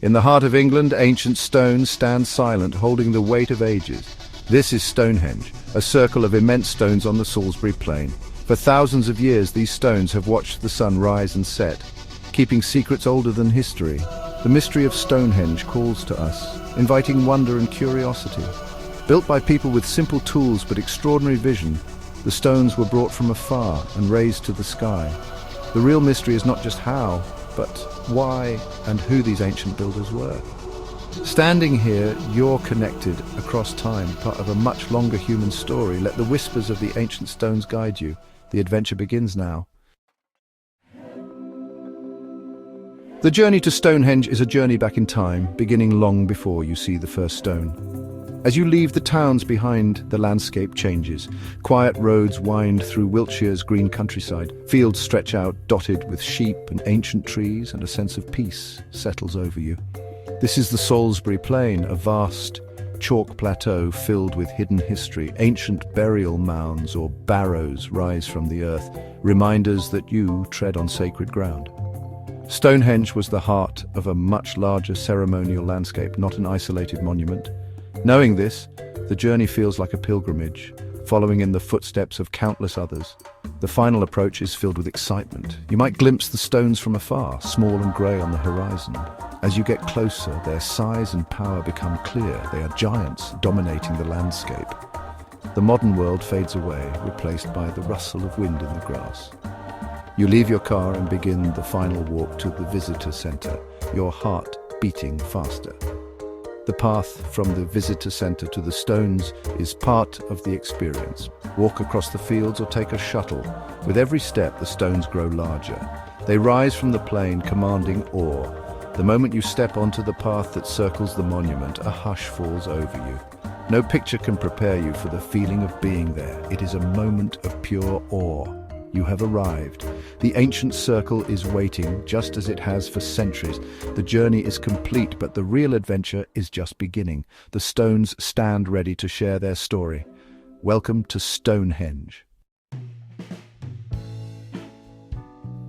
In the heart of England, ancient stones stand silent, holding the weight of ages. This is Stonehenge, a circle of immense stones on the Salisbury Plain. For thousands of years, these stones have watched the sun rise and set, keeping secrets older than history. The mystery of Stonehenge calls to us, inviting wonder and curiosity. Built by people with simple tools but extraordinary vision, the stones were brought from afar and raised to the sky. The real mystery is not just how, but why and who these ancient builders were. Standing here, you're connected across time, part of a much longer human story. Let the whispers of the ancient stones guide you. The adventure begins now. The journey to Stonehenge is a journey back in time, beginning long before you see the first stone. As you leave the towns behind, the landscape changes. Quiet roads wind through Wiltshire's green countryside. Fields stretch out, dotted with sheep and ancient trees, and a sense of peace settles over you. This is the Salisbury Plain, a vast chalk plateau filled with hidden history. Ancient burial mounds or barrows rise from the earth, reminders that you tread on sacred ground. Stonehenge was the heart of a much larger ceremonial landscape, not an isolated monument. Knowing this, the journey feels like a pilgrimage, following in the footsteps of countless others. The final approach is filled with excitement. You might glimpse the stones from afar, small and grey on the horizon. As you get closer, their size and power become clear. They are giants dominating the landscape. The modern world fades away, replaced by the rustle of wind in the grass. You leave your car and begin the final walk to the visitor centre, your heart beating faster. The path from the visitor centre to the stones is part of the experience. Walk across the fields or take a shuttle. With every step, the stones grow larger. They rise from the plain, commanding awe. The moment you step onto the path that circles the monument, a hush falls over you. No picture can prepare you for the feeling of being there. It is a moment of pure awe. You have arrived. The ancient circle is waiting, just as it has for centuries. The journey is complete, but the real adventure is just beginning. The stones stand ready to share their story. Welcome to Stonehenge.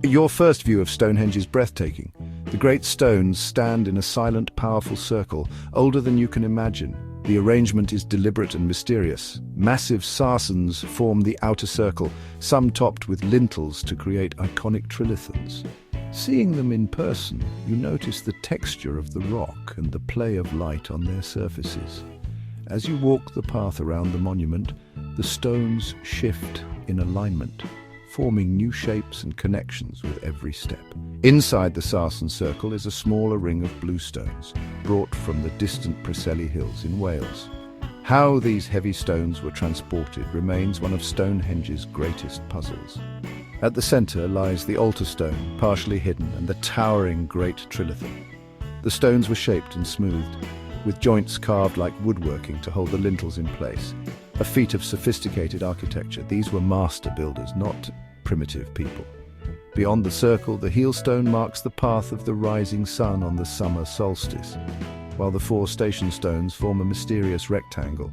Your first view of Stonehenge is breathtaking. The great stones stand in a silent, powerful circle, older than you can imagine. The arrangement is deliberate and mysterious. Massive sarsens form the outer circle, some topped with lintels to create iconic trilithons. Seeing them in person, you notice the texture of the rock and the play of light on their surfaces. As you walk the path around the monument, the stones shift in alignment, forming new shapes and connections with every step. Inside the sarsen circle is a smaller ring of blue stones, brought from the distant Preseli Hills in Wales. How these heavy stones were transported remains one of Stonehenge's greatest puzzles. At the centre lies the altar stone, partially hidden, and the towering Great Trilithon. The stones were shaped and smoothed, with joints carved like woodworking to hold the lintels in place. A feat of sophisticated architecture. These were master builders, not primitive people. Beyond the circle, the heel-stone marks the path of the rising sun on the summer solstice, while the four station stones form a mysterious rectangle.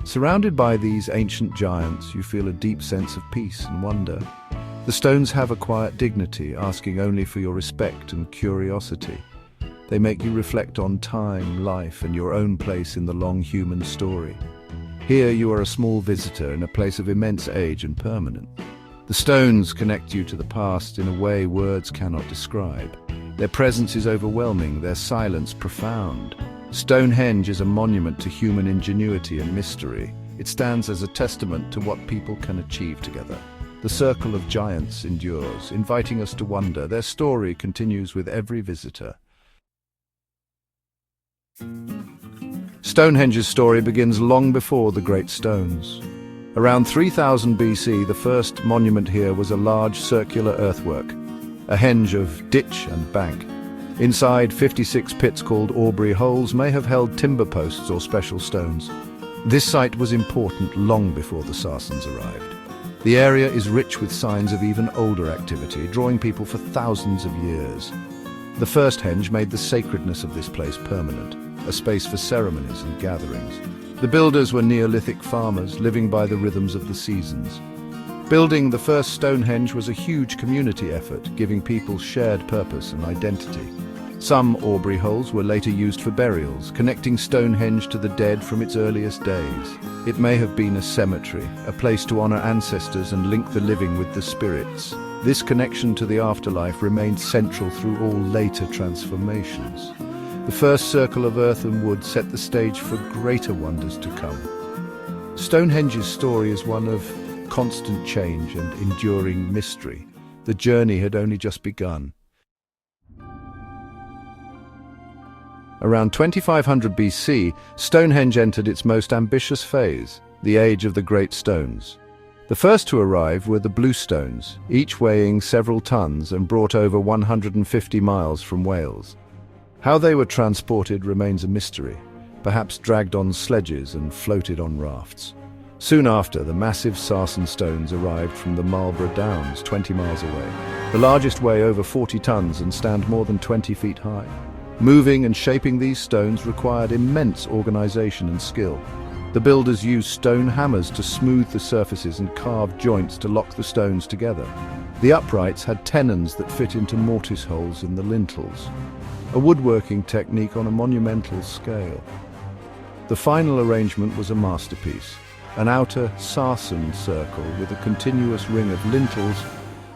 Surrounded by these ancient giants, you feel a deep sense of peace and wonder. The stones have a quiet dignity, asking only for your respect and curiosity. They make you reflect on time, life, and your own place in the long human story. Here you are a small visitor in a place of immense age and permanence. The stones connect you to the past in a way words cannot describe. Their presence is overwhelming, their silence profound. Stonehenge is a monument to human ingenuity and mystery. It stands as a testament to what people can achieve together. The circle of giants endures, inviting us to wonder. Their story continues with every visitor. Stonehenge's story begins long before the great stones. Around 3000 BC, the first monument here was a large circular earthwork, a henge of ditch and bank. Inside, 56 pits called Aubrey holes may have held timber posts or special stones. This site was important long before the Sarsens arrived. The area is rich with signs of even older activity, drawing people for thousands of years. The first henge made the sacredness of this place permanent, a space for ceremonies and gatherings. The builders were Neolithic farmers, living by the rhythms of the seasons. Building the first Stonehenge was a huge community effort, giving people shared purpose and identity. Some Aubrey holes were later used for burials, connecting Stonehenge to the dead from its earliest days. It may have been a cemetery, a place to honor ancestors and link the living with the spirits. This connection to the afterlife remained central through all later transformations. The first circle of earth and wood set the stage for greater wonders to come. Stonehenge's story is one of constant change and enduring mystery. The journey had only just begun. Around 2500 BC, Stonehenge entered its most ambitious phase, the age of the great stones. The first to arrive were the blue stones, each weighing several tons and brought over 150 miles from Wales. How they were transported remains a mystery, perhaps dragged on sledges and floated on rafts. Soon after, the massive sarsen stones arrived from the Marlborough Downs, 20 miles away. The largest weigh over 40 tons and stand more than 20 feet high. Moving and shaping these stones required immense organization and skill. The builders used stone hammers to smooth the surfaces and carve joints to lock the stones together. The uprights had tenons that fit into mortise holes in the lintels, a woodworking technique on a monumental scale. The final arrangement was a masterpiece, an outer sarsen circle with a continuous ring of lintels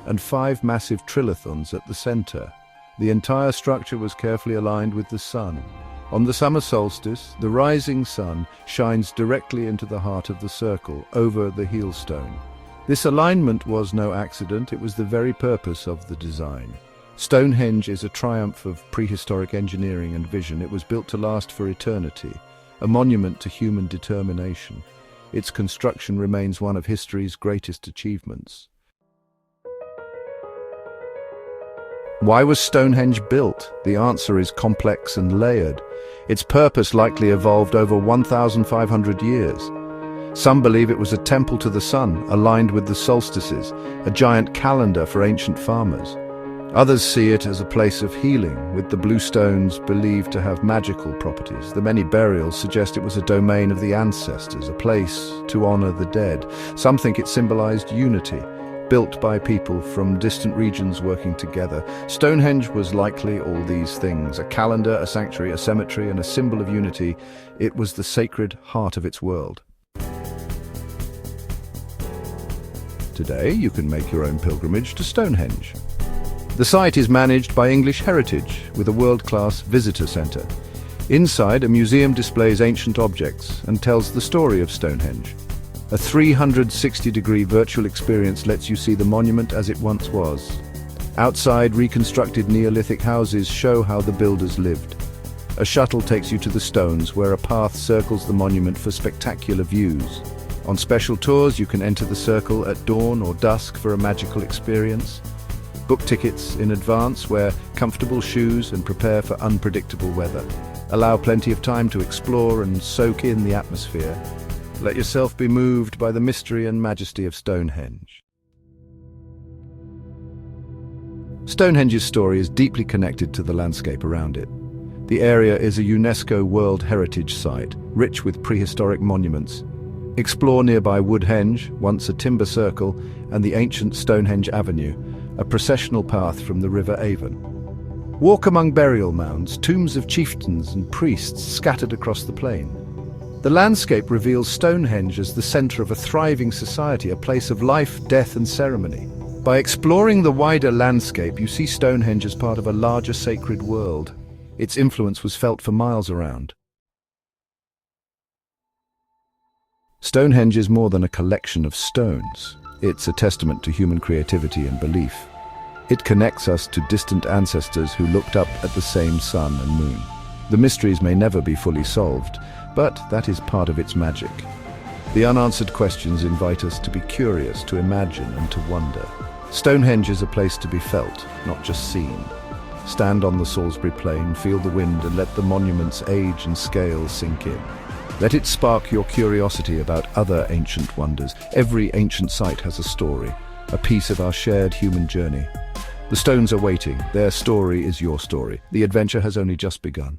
and 5 massive trilithons at the center. The entire structure was carefully aligned with the sun. On the summer solstice, the rising sun shines directly into the heart of the circle, over the heelstone. This alignment was no accident, it was the very purpose of the design. Stonehenge is a triumph of prehistoric engineering and vision. It was built to last for eternity, a monument to human determination. Its construction remains one of history's greatest achievements. Why was Stonehenge built? The answer is complex and layered. Its purpose likely evolved over 1,500 years. Some believe it was a temple to the sun, aligned with the solstices, a giant calendar for ancient farmers. Others see it as a place of healing, with the blue stones believed to have magical properties. The many burials suggest it was a domain of the ancestors, a place to honor the dead. Some think it symbolized unity, built by people from distant regions working together. Stonehenge was likely all these things: a calendar, a sanctuary, a cemetery, and a symbol of unity. It was the sacred heart of its world. Today, you can make your own pilgrimage to Stonehenge. The site is managed by English Heritage with a world-class visitor centre. Inside, a museum displays ancient objects and tells the story of Stonehenge. A 360-degree virtual experience lets you see the monument as it once was. Outside, reconstructed Neolithic houses show how the builders lived. A shuttle takes you to the stones, where a path circles the monument for spectacular views. On special tours, you can enter the circle at dawn or dusk for a magical experience. Book tickets in advance, wear comfortable shoes and prepare for unpredictable weather. Allow plenty of time to explore and soak in the atmosphere. Let yourself be moved by the mystery and majesty of Stonehenge. Stonehenge's story is deeply connected to the landscape around it. The area is a UNESCO World Heritage Site, rich with prehistoric monuments. Explore nearby Woodhenge, once a timber circle, and the ancient Stonehenge Avenue, a processional path from the River Avon. Walk among burial mounds, tombs of chieftains and priests scattered across the plain. The landscape reveals Stonehenge as the center of a thriving society, a place of life, death, and ceremony. By exploring the wider landscape, you see Stonehenge as part of a larger sacred world. Its influence was felt for miles around. Stonehenge is more than a collection of stones. It's a testament to human creativity and belief. It connects us to distant ancestors who looked up at the same sun and moon. The mysteries may never be fully solved, but that is part of its magic. The unanswered questions invite us to be curious, to imagine, and to wonder. Stonehenge is a place to be felt, not just seen. Stand on the Salisbury Plain, feel the wind, and let the monument's age and scale sink in. Let it spark your curiosity about other ancient wonders. Every ancient site has a story, a piece of our shared human journey. The stones are waiting. Their story is your story. The adventure has only just begun.